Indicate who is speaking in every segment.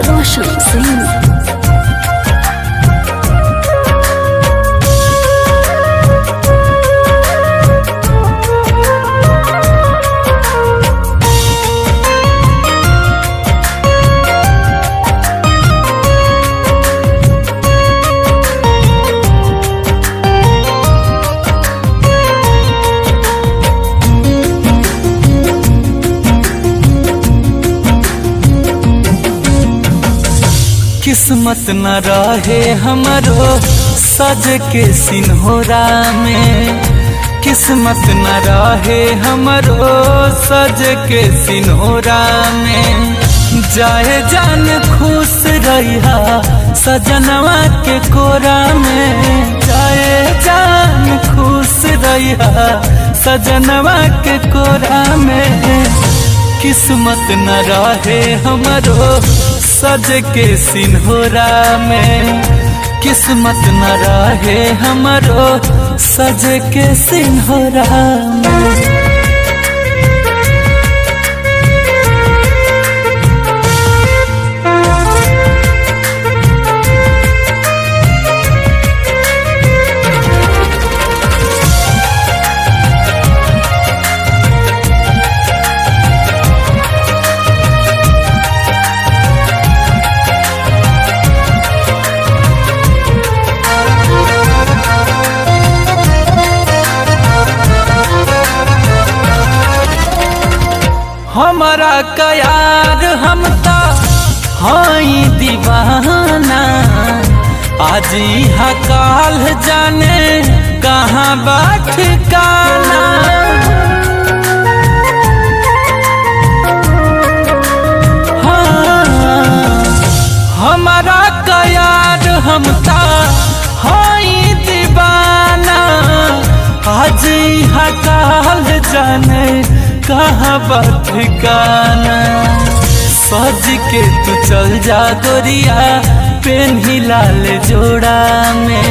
Speaker 1: रोशन सिंह।
Speaker 2: किस्मत न रहे हमरो सज के सिन्होरा में, किस्मत न रहे हमरो सज के सिन्होरा में। जाए जान खुश रहिया सजनवा के कोरा में, जाए जान खुश रहिया सजनवा के कोरा में। किस्मत न रहे हमरो सज के सिन्होरा में, किस्मत न रहे हमरो सज के सिन्होरा में। हमारा कयार हमता हाई दीवाना, आज यहाँ काल जाने कहाँ बाट काना। हाँ, हमारा कयार हमता हाई दीवाना, आज यहाँ काल जाने कहाँ बात ठिकाना। सज के तू चल जा गोरिया पेन्ही लाल जोड़ा में,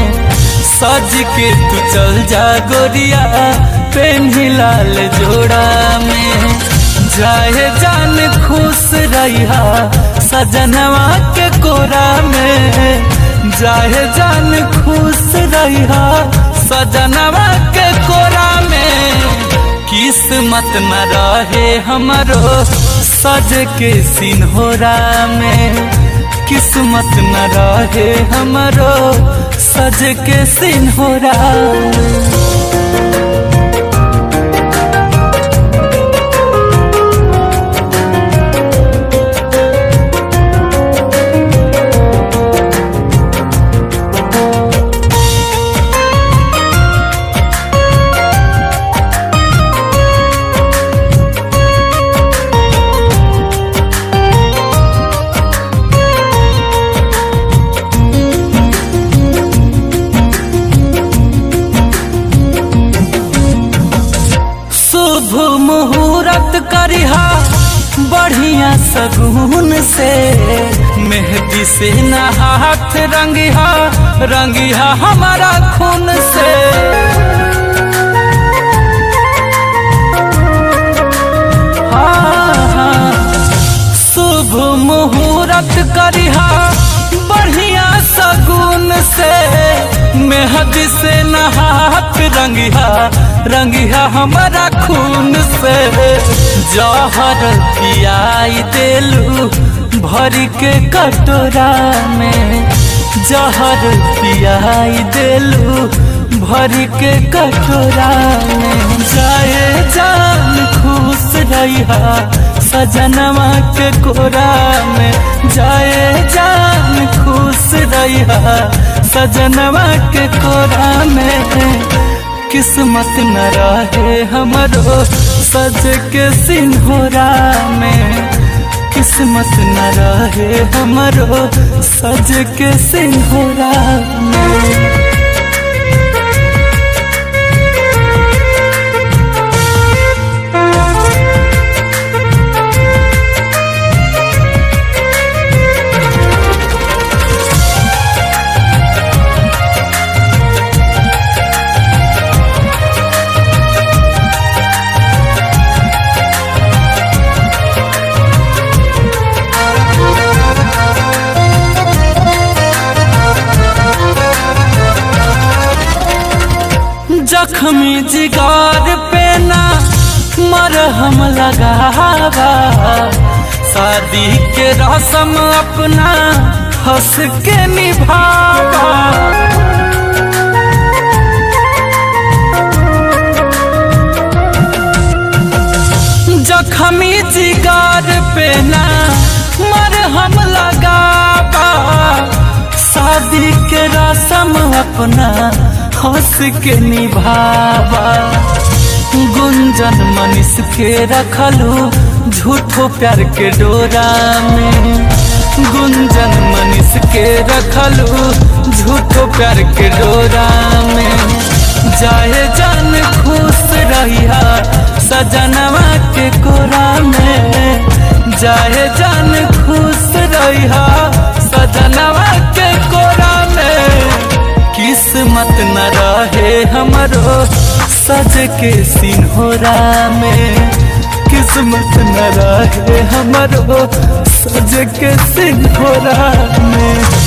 Speaker 2: सज के तू चल जा गोरिया पेन्ही लाल जोड़ा में। जाए जान खुश रहिया सजनवा के कोरा में, जाए जान खुश रहिया सजनवा के कोरा में। किस्मत न रहे हमरो सज के सिन्होरा में, किस्मत न रहे हमरो सज के सिन्होरा में। शुभ मुहूर्त करिहा बढ़िया सगुन से, मेहंदी से न हाथ रंगिहा रंगिहा हमारा खून से। हाँ, शुभ मुहूर्त करिहा बढ़िया सगुन से, मेहंदी से न हाथ रंगिहा रंगिहा हमारा खून से। जहर पियाई देलू भर के कटोरा में, जहर पियाई देलू भर के कटोरा में। जाए जान खुश रहिया सजनवा के कोरा में, जाए जान खुश रहिया सजनवा के कोरा में। किस्मत न रहे हमरो सज के सिन्होरा में, किस्मत न रहे हमरो सज के सिन्होरा में। जख्मी जिगर पे ना मरहम लगावा, शादी के रस्म अपना हंस के निभावा। जख्मी जिगर पे ना मरहम लगावा, शादी के रस्म अपना हंस के निभावा। गुंजन मनीष के रखलू झूठो प्यार के डोरा में, गुंजन मनीष के रखलू झूठो प्यार के डोरा में। जाए जान खुश रहिया सजनवा के कोरा में, जाए जान खुश रहिया सजनवा के कोरा में। किस्मत न रहे हमरो सज के सिन्होरा में, किस्मत न रहे हमरो सज के सिन्होरा में।